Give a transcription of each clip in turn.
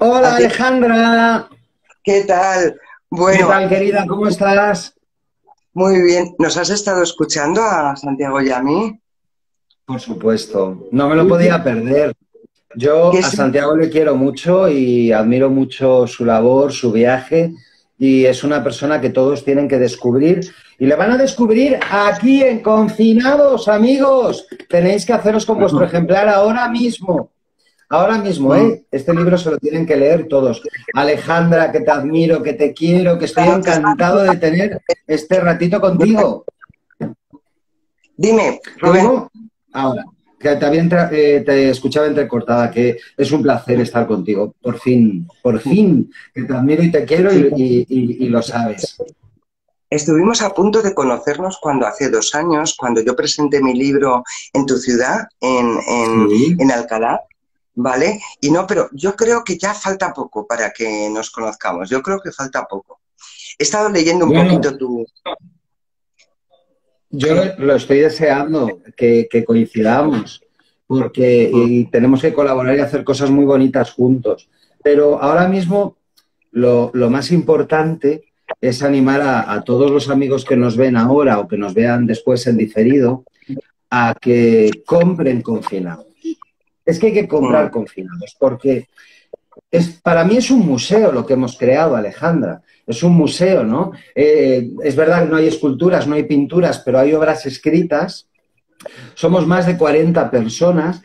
Hola Aquí- Alejandra, ¿Qué tal? ¿qué Bueno, tal querida? ¿Cómo estás? muy bien. ¿Nos has estado escuchando a Santiago y a mí? Por supuesto, no me lo podía perder. Yo ¿Qué a es? Santiago le quiero mucho y admiro mucho su labor, su viaje y es una persona que todos tienen que descubrir y le van a descubrir aquí en Confinados, amigos. Tenéis que haceros con vuestro ejemplar ahora mismo. Ahora mismo, Mm, ¿eh? Este libro se lo tienen que leer todos. Alejandra, que te admiro, que te quiero, que estoy encantado de tener este ratito contigo. Dime, ¿Te Rubén. oigo? Ahora, que te escuchaba entrecortada, que es un placer estar contigo. Por fin, que te admiro y te quiero Sí. y lo sabes. Estuvimos a punto de conocernos cuando hace 2 años, cuando yo presenté mi libro en tu ciudad, Sí. en Alcalá, ¿vale? Y no, pero yo creo que ya falta poco para que nos conozcamos. Yo creo que falta poco. He estado leyendo un Bueno, poquito tu... yo Sí. lo estoy deseando, que coincidamos, porque Mm. y tenemos que colaborar y hacer cosas muy bonitas juntos. Pero ahora mismo lo más importante es animar a todos los amigos que nos ven ahora o que nos vean después en diferido a que compren confinados. Es que hay que comprar Mm. confinados, porque para mí es un museo lo que hemos creado, Alejandra. Es un museo, ¿no? Es verdad que no hay esculturas, no hay pinturas, pero hay obras escritas. Somos más de 40 personas.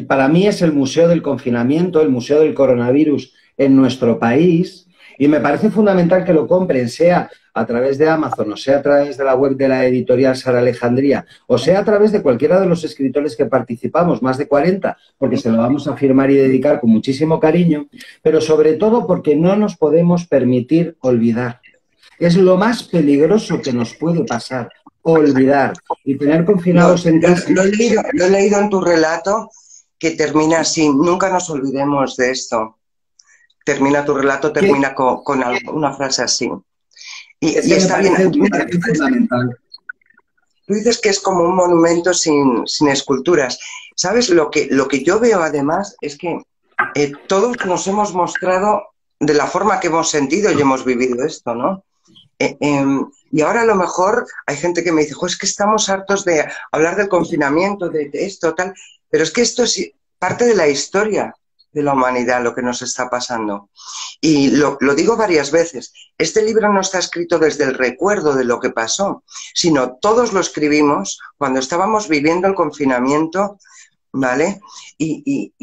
Para mí es el museo del confinamiento, el museo del coronavirus en nuestro país. Y me parece fundamental que lo compren, sea a través de Amazon, o sea a través de la web de la editorial Sara Alejandría, o sea a través de cualquiera de los escritores que participamos, más de 40, porque se lo vamos a firmar y dedicar con muchísimo cariño, pero sobre todo porque no nos podemos permitir olvidar. Es lo más peligroso que nos puede pasar, olvidar y tener confinados en casa. Lo he leído en tu relato que termina así. Nunca nos olvidemos de esto. Termina tu relato, Que termina con una frase así. es Y que está bien. me parece fundamental. Tú dices que es como un monumento sin esculturas. ¿Sabes? Lo que yo veo además es que todos nos hemos mostrado de la forma que hemos sentido y hemos vivido esto, ¿no? Y ahora a lo mejor hay gente que me dice, es que estamos hartos de hablar del confinamiento, de esto, tal, pero es que esto es parte de la historia de la humanidad, lo que nos está pasando. Y lo digo varias veces, este libro no está escrito desde el recuerdo de lo que pasó, sino todos lo escribimos cuando estábamos viviendo el confinamiento, ¿vale? Y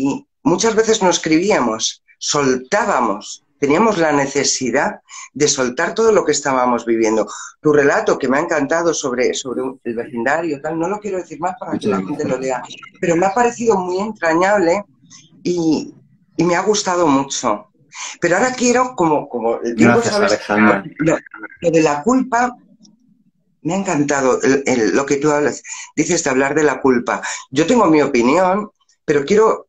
muchas veces no escribíamos, soltábamos, teníamos la necesidad de soltar todo lo que estábamos viviendo. Tu relato, que me ha encantado sobre el vecindario, tal, no lo quiero decir más para que Muchas la gente lo gracias. lea, pero me ha parecido muy entrañable y, y me ha gustado mucho. Pero ahora quiero, como el tiempo, Gracias, ¿sabes? Alejandra. Lo de la culpa, me ha encantado lo que tú hablas, dices de hablar de la culpa. Yo tengo mi opinión, pero quiero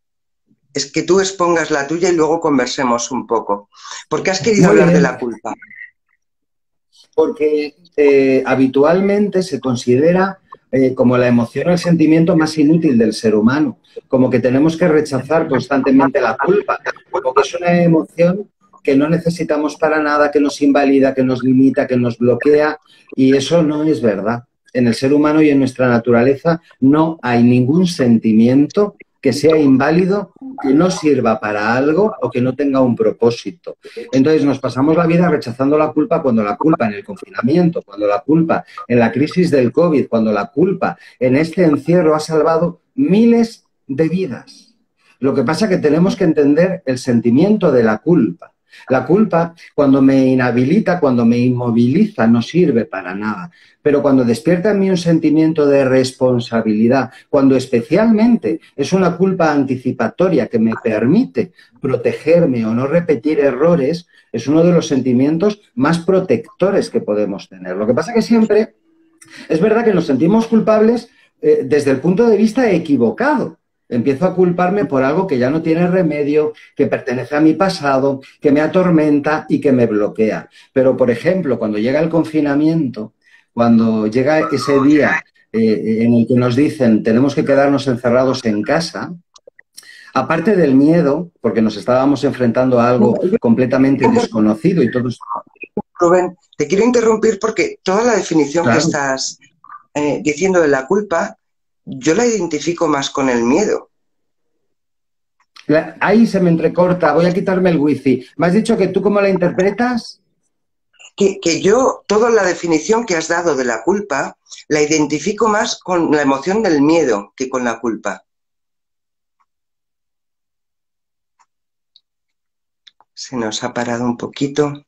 es que tú expongas la tuya y luego conversemos un poco. ¿Por qué has querido Muy hablar de bien, la culpa? porque habitualmente se considera como la emoción o el sentimiento más inútil del ser humano, como que tenemos que rechazar constantemente la culpa, como que es una emoción que no necesitamos para nada, que nos invalida, que nos limita, que nos bloquea, y eso no es verdad. En el ser humano y en nuestra naturaleza no hay ningún sentimiento que sea inválido, que no sirva para algo o que no tenga un propósito. Entonces nos pasamos la vida rechazando la culpa cuando la culpa en el confinamiento, cuando la culpa en la crisis del COVID, cuando la culpa en este encierro ha salvado miles de vidas. Lo que pasa es que tenemos que entender el sentimiento de la culpa. La culpa, cuando me inhabilita, cuando me inmoviliza, no sirve para nada. Pero cuando despierta en mí un sentimiento de responsabilidad, cuando especialmente es una culpa anticipatoria que me permite protegerme o no repetir errores, es uno de los sentimientos más protectores que podemos tener. Lo que pasa que siempre es verdad que nos sentimos culpables desde el punto de vista equivocado. Empiezo a culparme por algo que ya no tiene remedio, que pertenece a mi pasado, que me atormenta y que me bloquea. Pero, por ejemplo, cuando llega el confinamiento, cuando llega ese día en el que nos dicen tenemos que quedarnos encerrados en casa, Aparte del miedo, porque nos estábamos enfrentando a algo completamente desconocido y todo esto. Rubén, te quiero interrumpir porque toda la definición Claro. que estás diciendo de la culpa, yo la identifico más con el miedo. Ahí se me entrecorta, voy a quitarme el wifi. ¿Me has dicho que tú cómo la interpretas? Que yo, toda la definición que has dado de la culpa, la identifico más con la emoción del miedo que con la culpa. Se nos ha parado un poquito.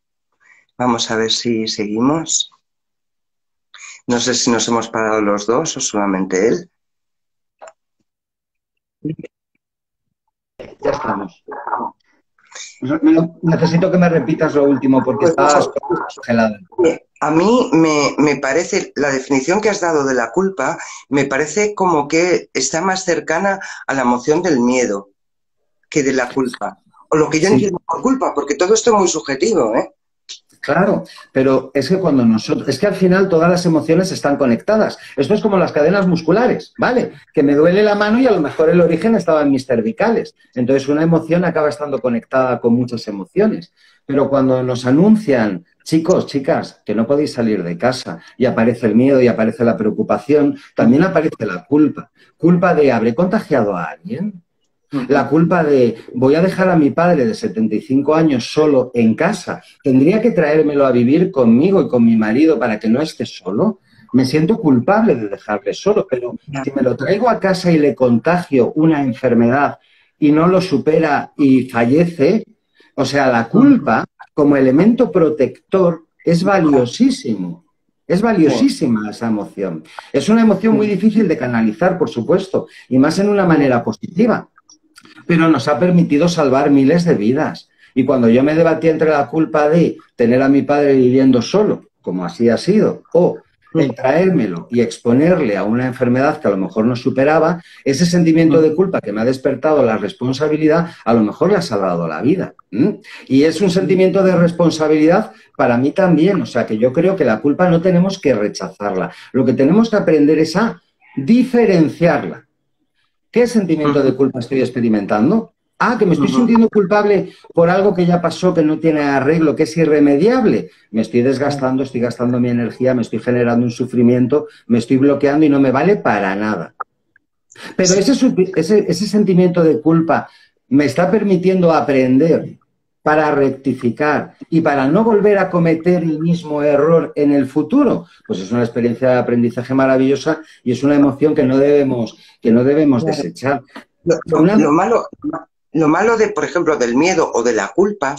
Vamos a ver si seguimos. No sé si nos hemos parado los dos o solamente él. Ya estamos. Necesito que me repitas lo último porque estás congelada. A mí me parece, la definición que has dado de la culpa, me parece como que está más cercana a la emoción del miedo que de la culpa. O lo que yo entiendo por culpa, porque todo esto es muy subjetivo, ¿eh? Claro, pero es que cuando nosotros, es que al final todas las emociones están conectadas. Esto es como las cadenas musculares, ¿vale? Que me duele la mano y a lo mejor el origen estaba en mis cervicales. Entonces una emoción acaba estando conectada con muchas emociones. Pero cuando nos anuncian, chicos, chicas, que no podéis salir de casa y aparece el miedo y aparece la preocupación, también aparece la culpa. Culpa de, ¿habré contagiado a alguien? La culpa de, voy a dejar a mi padre de 75 años solo en casa. ¿Tendría que traérmelo a vivir conmigo y con mi marido para que no esté solo? Me siento culpable de dejarle solo, pero si me lo traigo a casa y le contagio una enfermedad y no lo supera y fallece, o sea, la culpa como elemento protector es valiosísimo. Es valiosísima esa emoción. Es una emoción muy difícil de canalizar, por supuesto, y más en una manera positiva. Pero nos ha permitido salvar miles de vidas. Y cuando yo me debatí entre la culpa de tener a mi padre viviendo solo, como así ha sido, o el traérmelo y exponerle a una enfermedad que a lo mejor no superaba, ese sentimiento de culpa que me ha despertado la responsabilidad, a lo mejor le ha salvado la vida. Y es un sentimiento de responsabilidad para mí también. O sea, que yo creo que la culpa no tenemos que rechazarla. Lo que tenemos que aprender es a diferenciarla. ¿Qué sentimiento de culpa estoy experimentando? Ah, que me estoy sintiendo culpable por algo que ya pasó, que no tiene arreglo, que es irremediable. Me estoy desgastando, estoy gastando mi energía, me estoy generando un sufrimiento, me estoy bloqueando y no me vale para nada. Pero ese sentimiento de culpa me está permitiendo aprender para rectificar y para no volver a cometer el mismo error en el futuro, pues es una experiencia de aprendizaje maravillosa y es una emoción que no debemos desechar. Lo malo de, por ejemplo, del miedo o de la culpa,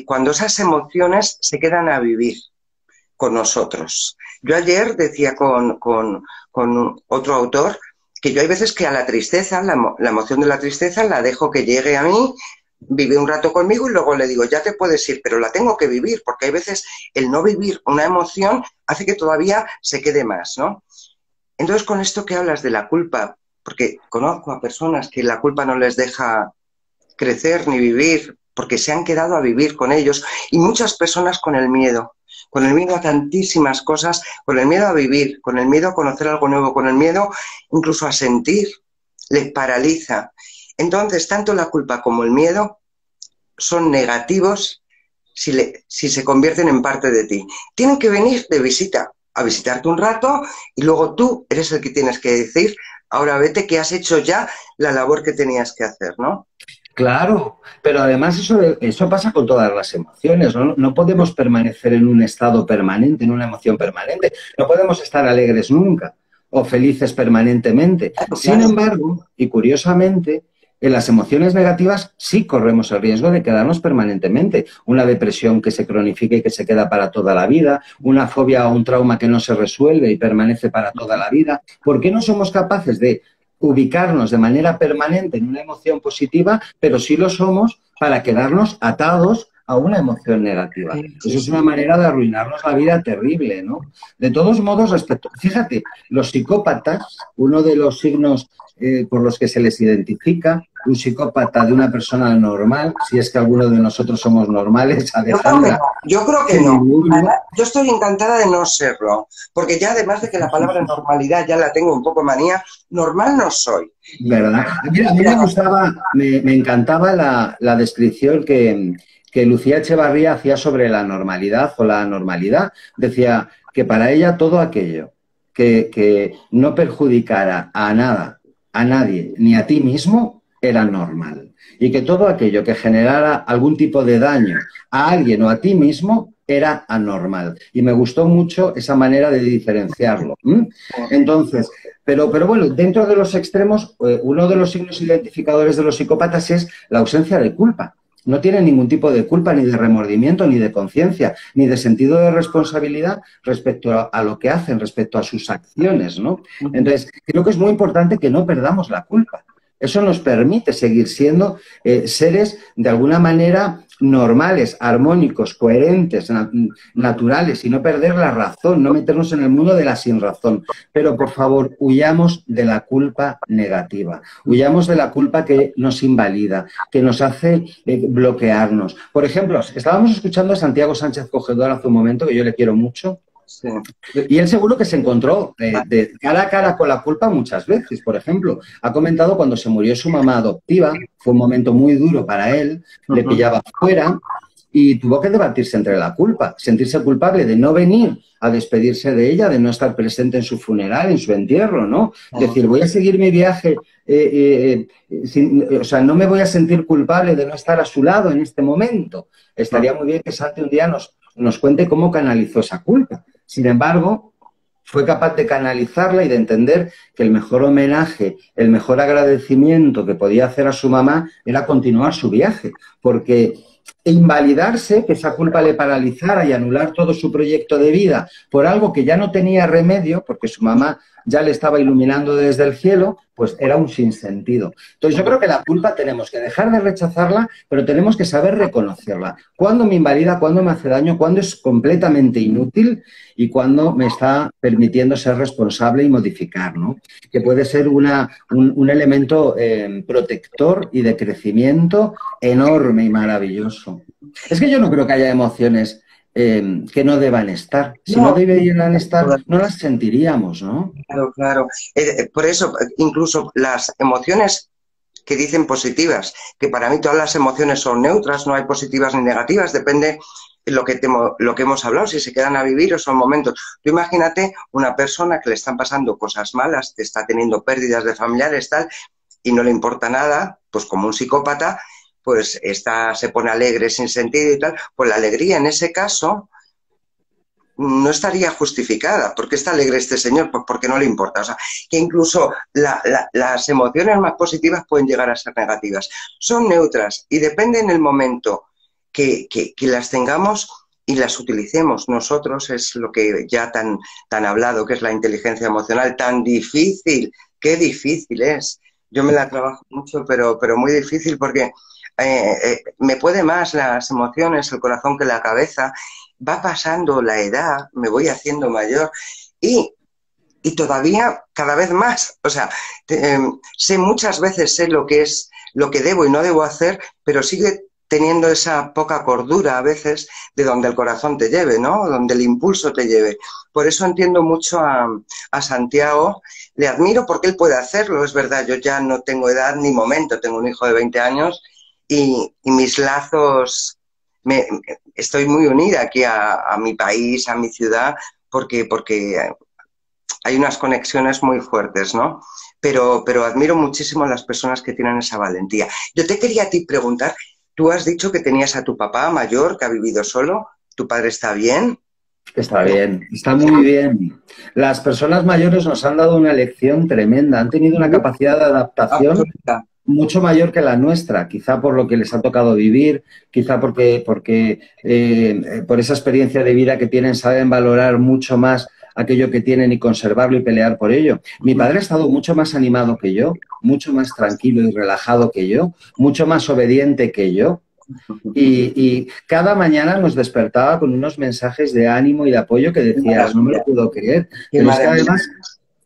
cuando esas emociones se quedan a vivir con nosotros. Yo ayer decía con otro autor que yo hay veces que a la tristeza, la emoción de la tristeza, la dejo que llegue a mí, vive un rato conmigo y luego le digo, ya te puedes ir, pero la tengo que vivir, porque hay veces el no vivir una emoción hace que todavía se quede más, ¿no? Entonces, con esto que hablas de la culpa, porque conozco a personas que la culpa no les deja crecer ni vivir, porque se han quedado a vivir con ellos, y muchas personas con el miedo a tantísimas cosas, con el miedo a vivir, con el miedo a conocer algo nuevo, con el miedo incluso a sentir, les paraliza. Entonces, tanto la culpa como el miedo son negativos si se convierten en parte de ti. Tienen que venir de visita, a visitarte un rato, y luego tú eres el que tienes que decir, ahora vete, que has hecho ya la labor que tenías que hacer, ¿no? Claro, pero además eso pasa con todas las emociones, ¿no? No podemos permanecer en un estado permanente, en una emoción permanente. No podemos estar alegres nunca o felices permanentemente. Sin embargo, y curiosamente, en las emociones negativas sí corremos el riesgo de quedarnos permanentemente. Una depresión que se cronifica y que se queda para toda la vida, una fobia o un trauma que no se resuelve y permanece para toda la vida. ¿Por qué no somos capaces de ubicarnos de manera permanente en una emoción positiva, pero sí lo somos para quedarnos atados a una emoción negativa? Eso es una manera de arruinarnos la vida terrible, ¿no? De todos modos, fíjate, los psicópatas, uno de los signos por los que se les identifica un psicópata de una persona normal, si es que alguno de nosotros somos normales, Alejandra? Yo creo que no. Yo estoy encantada de no serlo, porque ya además de que la palabra normalidad ya la tengo un poco manía, normal no soy. ¿Verdad? Mira, a mí me gustaba, me encantaba la descripción que Lucía Echevarría hacía sobre la normalidad o la anormalidad. Decía que para ella todo aquello que no perjudicara a nada, a nadie, ni a ti mismo, era normal. Y que todo aquello que generara algún tipo de daño a alguien o a ti mismo era anormal. Y me gustó mucho esa manera de diferenciarlo. Entonces, pero bueno, dentro de los extremos, uno de los signos identificadores de los psicópatas es la ausencia de culpa. No tienen ningún tipo de culpa, ni de remordimiento, ni de conciencia, ni de sentido de responsabilidad respecto a lo que hacen, respecto a sus acciones, ¿no? Entonces, creo que es muy importante que no perdamos la culpa. Eso nos permite seguir siendo seres, de alguna manera, normales, armónicos, coherentes, naturales, y no perder la razón, no meternos en el mundo de la sinrazón. Pero, por favor, huyamos de la culpa negativa, huyamos de la culpa que nos invalida, que nos hace bloquearnos. Por ejemplo, estábamos escuchando a Santiago Sánchez Cogedor hace un momento, que yo le quiero mucho. Sí. Y él seguro que se encontró de cara a cara con la culpa muchas veces. Por ejemplo, ha comentado cuando se murió su mamá adoptiva, fue un momento muy duro para él, le pillaba fuera y tuvo que debatirse entre la culpa, sentirse culpable de no venir a despedirse de ella, de no estar presente en su funeral, en su entierro, ¿no? Decir, voy a seguir mi viaje, o sea, no me voy a sentir culpable de no estar a su lado en este momento. Estaría muy bien que Santi un día nos cuente cómo canalizó esa culpa. Sin embargo, fue capaz de canalizarla y de entender que el mejor homenaje, el mejor agradecimiento que podía hacer a su mamá era continuar su viaje, porque invalidarse, que esa culpa le paralizara y anular todo su proyecto de vida por algo que ya no tenía remedio, porque su mamá ya le estaba iluminando desde el cielo, pues era un sinsentido. Entonces yo creo que la culpa tenemos que dejar de rechazarla, pero tenemos que saber reconocerla. Cuándo me invalida, cuándo me hace daño, cuándo es completamente inútil y cuándo me está permitiendo ser responsable y modificar, ¿no? Que puede ser un elemento protector y de crecimiento enorme y maravilloso. Es que yo no creo que haya emociones que no deban estar. Si no debieran estar, no las sentiríamos, ¿no? Claro, claro. Por eso, incluso las emociones que dicen positivas, que para mí todas las emociones son neutras, no hay positivas ni negativas, depende lo que hemos hablado, si se quedan a vivir o son momentos. Tú imagínate una persona que le están pasando cosas malas, que está teniendo pérdidas de familiares, tal, y no le importa nada, pues como un psicópata, pues se pone alegre sin sentido y tal, pues la alegría en ese caso no estaría justificada. ¿Por qué está alegre este señor? Pues porque no le importa. O sea, que incluso las emociones más positivas pueden llegar a ser negativas. Son neutras y depende en el momento que las tengamos y las utilicemos. Nosotros es lo que ya tan hablado, que es la inteligencia emocional, tan difícil. Qué difícil es. Yo me la trabajo mucho, pero muy difícil porque me puede más las emociones, el corazón que la cabeza. Va pasando la edad, me voy haciendo mayor y todavía cada vez más. O sea, muchas veces sé lo que debo y no debo hacer, pero sigue teniendo esa poca cordura a veces de donde el corazón te lleve, ¿no? Donde el impulso te lleve. Por eso entiendo mucho a Santiago, le admiro porque él puede hacerlo, es verdad, yo ya no tengo edad ni momento, tengo un hijo de 20 años y mis lazos... Estoy muy unida aquí a mi país, a mi ciudad, porque hay unas conexiones muy fuertes, ¿no? Pero admiro muchísimo a las personas que tienen esa valentía. Yo te quería a ti preguntar, tú has dicho que tenías a tu papá mayor, que ha vivido solo, ¿tu padre está bien? Está bien, está muy bien. Las personas mayores nos han dado una lección tremenda, han tenido una capacidad de adaptación absoluta, mucho mayor que la nuestra, quizá por lo que les ha tocado vivir, quizá porque por esa experiencia de vida que tienen saben valorar mucho más aquello que tienen y conservarlo y pelear por ello. Mi padre ha estado mucho más animado que yo, mucho más tranquilo y relajado que yo, mucho más obediente que yo. Y cada mañana nos despertaba con unos mensajes de ánimo y de apoyo que decías, no me lo puedo creer. Pero es que además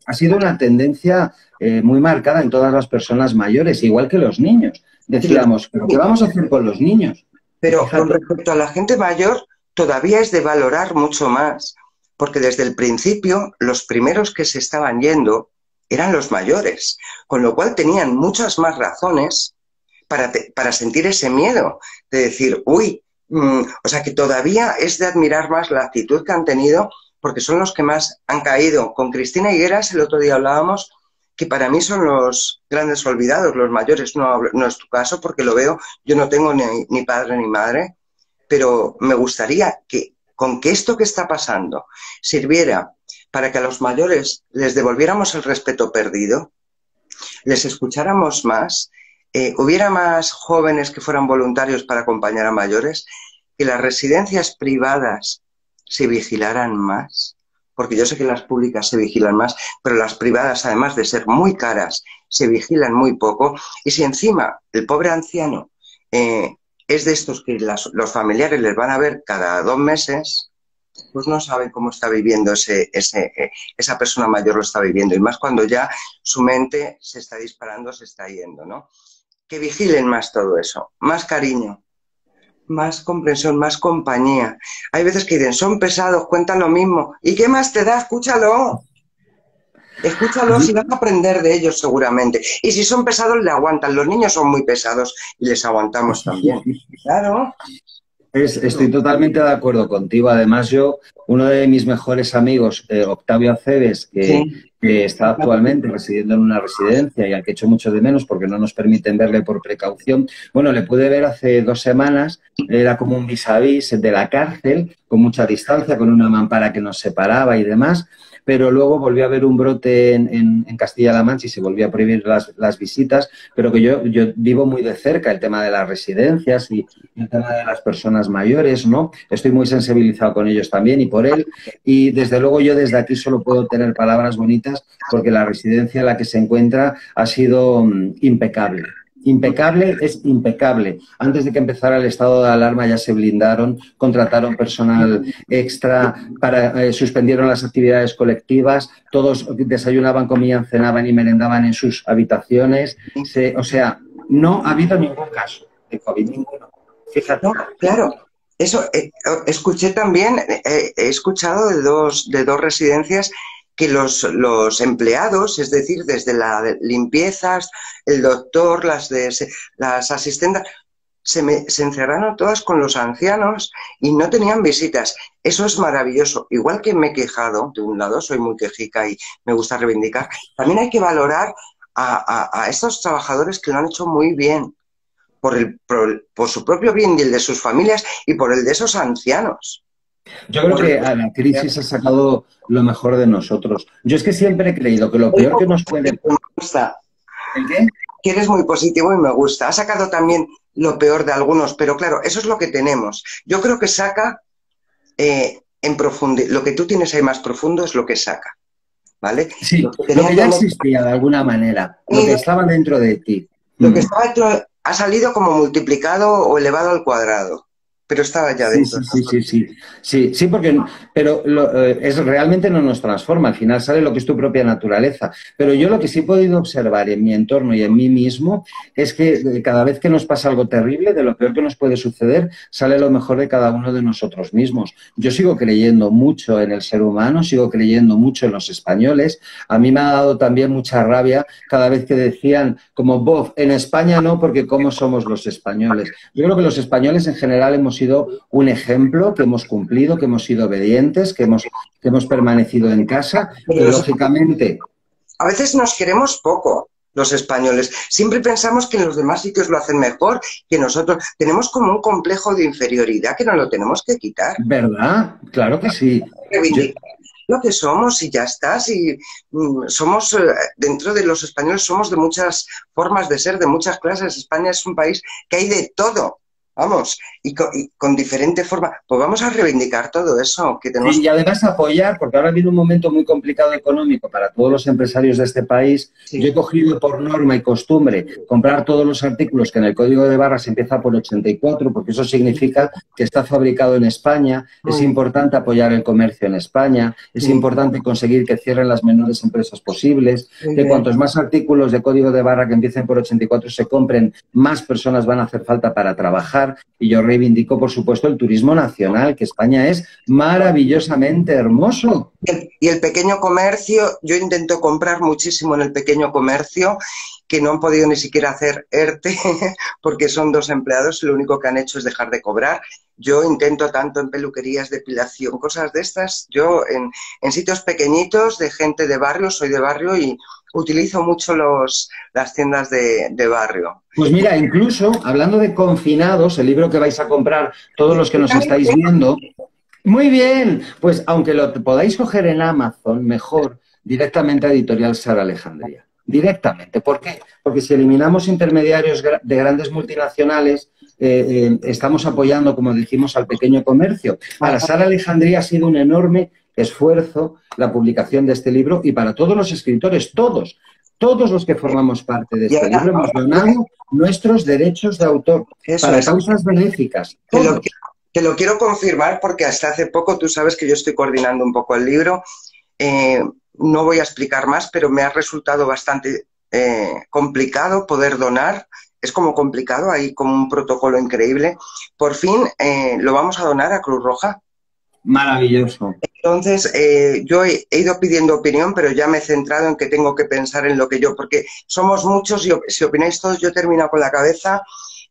ha sido una tendencia muy marcada en todas las personas mayores, igual que los niños. Decíamos, ¿pero qué vamos a hacer con los niños? Pero con Fíjate. respecto a la gente mayor, todavía es de valorar mucho más, porque desde el principio los primeros que se estaban yendo eran los mayores, con lo cual tenían muchas más razones para sentir ese miedo, de decir, uy, o sea que todavía es de admirar más la actitud que han tenido, porque son los que más han caído. Con Cristina Higueras el otro día hablábamos que para mí son los grandes olvidados, los mayores, no es tu caso, porque lo veo, yo no tengo ni padre ni madre, pero me gustaría que con que esto que está pasando sirviera para que a los mayores les devolviéramos el respeto perdido, les escucháramos más, hubiera más jóvenes que fueran voluntarios para acompañar a mayores, que las residencias privadas se vigilaran más, porque yo sé que las públicas se vigilan más, pero las privadas, además de ser muy caras, se vigilan muy poco. Y si encima el pobre anciano es de estos que los familiares les van a ver cada 2 meses, pues no saben cómo está viviendo esa persona mayor, lo está viviendo. Y más cuando ya su mente se está disparando, se está yendo, ¿no? Que vigilen más todo eso, más cariño, más comprensión, más compañía. Hay veces que dicen, son pesados, cuentan lo mismo. ¿Y qué más te da? Escúchalo. Escúchalo, si vas a aprender de ellos seguramente. Y si son pesados, le aguantan. Los niños son muy pesados y les aguantamos también. Claro. Estoy totalmente de acuerdo contigo. Además, uno de mis mejores amigos, Octavio Aceves, que está actualmente residiendo en una residencia y al que echo mucho de menos porque no nos permiten verle por precaución, bueno, le pude ver hace 2 semanas, era como un vis a vis de la cárcel, con mucha distancia, con una mampara que nos separaba y demás, pero luego volvió a haber un brote en Castilla-La Mancha y se volvió a prohibir las visitas, pero que yo vivo muy de cerca el tema de las residencias y el tema de las personas mayores, ¿no? Estoy muy sensibilizado con ellos también y por él, y desde luego yo desde aquí solo puedo tener palabras bonitas porque la residencia en la que se encuentra ha sido impecable. Impecable es impecable. Antes de que empezara el estado de alarma ya se blindaron, contrataron personal extra, suspendieron las actividades colectivas, todos desayunaban, comían, cenaban y merendaban en sus habitaciones. O sea, no ha habido ningún caso de COVID, ninguno. Fíjate. No, claro. Eso escuché también, he escuchado de dos residencias que los empleados, es decir, desde las limpiezas, el doctor, las asistentes, se encerraron todas con los ancianos y no tenían visitas. Eso es maravilloso. Igual que me he quejado, de un lado, soy muy quejica y me gusta reivindicar, también hay que valorar a estos trabajadores que lo han hecho muy bien, por su propio bien y el de sus familias y por el de esos ancianos. Yo creo que a la crisis ha sacado lo mejor de nosotros. Yo es que siempre he creído que lo peor que nos puede... Me gusta. ¿El qué? Que eres muy positivo y me gusta. Ha sacado también lo peor de algunos, pero claro, eso es lo que tenemos. Yo creo que saca en profundidad. Lo que tú tienes ahí más profundo es lo que saca, ¿vale? Sí, lo que ya existía de alguna manera, lo que estaba dentro de ti. Lo que estaba dentro ha salido como multiplicado o elevado al cuadrado. Pero estaba ya dentro. Sí, porque pero realmente no nos transforma, al final sale lo que es tu propia naturaleza. Pero yo lo que sí he podido observar en mi entorno y en mí mismo es que cada vez que nos pasa algo terrible, de lo peor que nos puede suceder, sale lo mejor de cada uno de nosotros mismos. Yo sigo creyendo mucho en el ser humano, sigo creyendo mucho en los españoles. A mí me ha dado también mucha rabia cada vez que decían, como Bob, en España no, porque ¿cómo somos los españoles? Yo creo que los españoles en general hemos sido un ejemplo, que hemos cumplido, que hemos sido obedientes, que hemos permanecido en casa, pero lógicamente... A veces nos queremos poco, los españoles. Siempre pensamos que en los demás sitios lo hacen mejor que nosotros. Tenemos como un complejo de inferioridad que nos lo tenemos que quitar. ¿Verdad? Claro que sí. Lo que somos y ya está. Si somos, dentro de los españoles somos de muchas formas de ser, de muchas clases. España es un país que hay de todo. vamos, y con diferente forma. Pues vamos a reivindicar todo eso que tenemos. Y además apoyar, porque ahora viene un momento muy complicado económico para todos los empresarios de este país. Sí. Yo he cogido por norma y costumbre comprar todos los artículos que en el código de barras empieza por 84, porque eso significa que está fabricado en España. Es importante apoyar el comercio en España, es importante conseguir que cierren las menores empresas posibles, que cuantos más artículos de código de barra que empiecen por 84 se compren, más personas van a hacer falta para trabajar. Y yo reivindico, por supuesto, el turismo nacional, que España es maravillosamente hermoso. Y el pequeño comercio, yo intento comprar muchísimo en el pequeño comercio, que no han podido ni siquiera hacer ERTE, porque son 2 empleados y lo único que han hecho es dejar de cobrar. Yo intento tanto en peluquerías, depilación, cosas de estas, yo en sitios pequeñitos de gente de barrio, soy de barrio y utilizo mucho las tiendas de barrio. Pues mira, incluso hablando de confinados, el libro que vais a comprar todos los que nos estáis viendo, muy bien, pues aunque lo podáis coger en Amazon, mejor directamente a Editorial Sara Alejandría. Directamente. ¿Por qué? Porque si eliminamos intermediarios de grandes multinacionales, estamos apoyando, como dijimos, al pequeño comercio. Para Sara Alejandría ha sido un enorme esfuerzo la publicación de este libro y para todos los escritores, todos los que formamos parte de este libro hemos donado nuestros derechos de autor para causas benéficas. Te lo quiero confirmar porque hasta hace poco, tú sabes que yo estoy coordinando un poco el libro. No voy a explicar más, pero me ha resultado bastante complicado poder donar. Es como complicado, hay como un protocolo increíble. Por fin lo vamos a donar a Cruz Roja. Maravilloso. Entonces, yo he ido pidiendo opinión, pero ya me he centrado en que tengo que pensar en lo que yo, porque somos muchos y si opináis todos, yo termino con la cabeza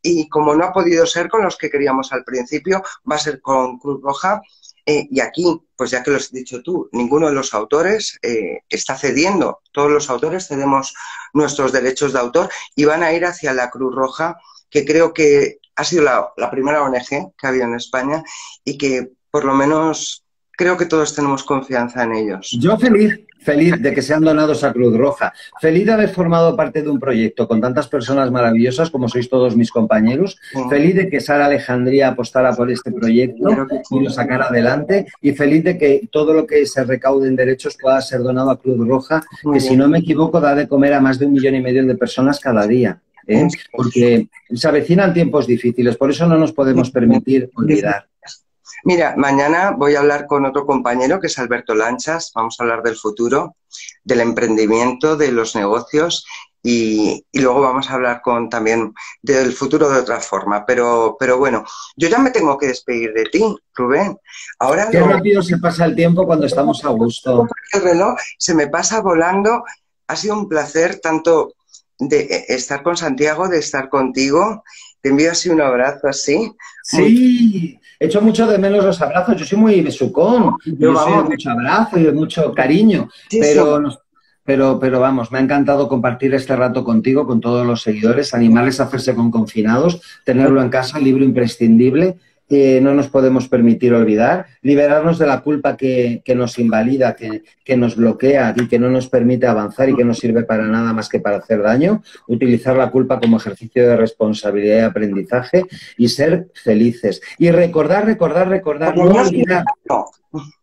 y como no ha podido ser con los que queríamos al principio, va a ser con Cruz Roja. Y aquí, pues ya que lo has dicho tú, ninguno de los autores está cediendo. Todos los autores cedemos nuestros derechos de autor y van a ir hacia la Cruz Roja, que creo que ha sido la primera ONG que ha habido en España y que por lo menos creo que todos tenemos confianza en ellos. Yo feliz de que sean donados a Cruz Roja. Feliz de haber formado parte de un proyecto con tantas personas maravillosas como sois todos mis compañeros. Feliz de que Sara Alejandría apostara por este proyecto y lo sacara adelante. Y feliz de que todo lo que se recaude en derechos pueda ser donado a Cruz Roja, que si no me equivoco da de comer a más de 1,5 millones de personas cada día. Porque se avecinan tiempos difíciles, por eso no nos podemos permitir olvidar. Mira, mañana voy a hablar con otro compañero que es Alberto Lanchas, vamos a hablar del futuro, del emprendimiento, de los negocios y luego vamos a hablar también del futuro de otra forma. Pero bueno, yo ya me tengo que despedir de ti, Rubén. Ahora Qué rápido se pasa el tiempo cuando estamos a gusto. El reloj se me pasa volando. Ha sido un placer tanto de estar con Santiago, de estar contigo. Te envío así un abrazo así. Sí, echo mucho de menos los abrazos. Yo soy muy besucón. Yo soy de mucho abrazo y de mucho cariño. Sí, pero vamos, me ha encantado compartir este rato contigo, con todos los seguidores, animarles a hacerse con confinados, tenerlo en casa, libro imprescindible. No nos podemos permitir olvidar, liberarnos de la culpa que nos invalida, que nos bloquea y que no nos permite avanzar y que no sirve para nada más que para hacer daño, utilizar la culpa como ejercicio de responsabilidad y aprendizaje y ser felices. Y recordar, no olvidar.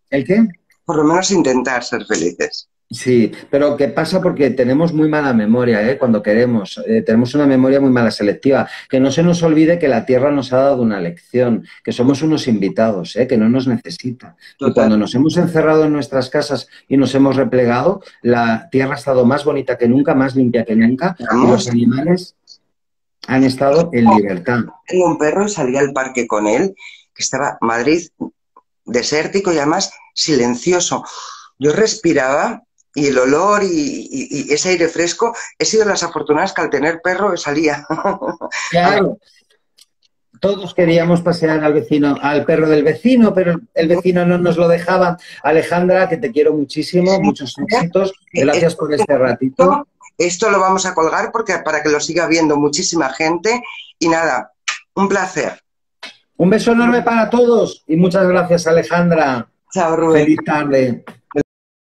¿El qué? Por lo menos intentar ser felices. Sí, pero ¿qué pasa? Porque tenemos muy mala memoria, cuando queremos. Tenemos una memoria muy mala selectiva. Que no se nos olvide que la Tierra nos ha dado una lección, que somos unos invitados, que no nos necesita. Y cuando nos hemos encerrado en nuestras casas y nos hemos replegado, la Tierra ha estado más bonita que nunca, más limpia que nunca, y los animales han estado en libertad. Tengo un perro y salí al parque con él, que estaba Madrid desértico y además silencioso. Yo respiraba y el olor y ese aire fresco, he sido las afortunadas que al tener perro salía. Claro. Todos queríamos pasear al perro del vecino, pero el vecino no nos lo dejaba. Alejandra, que te quiero muchísimo, muchos éxitos. Gracias por este ratito. Esto lo vamos a colgar para que lo siga viendo muchísima gente. Y nada, un placer. Un beso enorme para todos y muchas gracias, Alejandra. Chao, Rubén. Feliz tarde.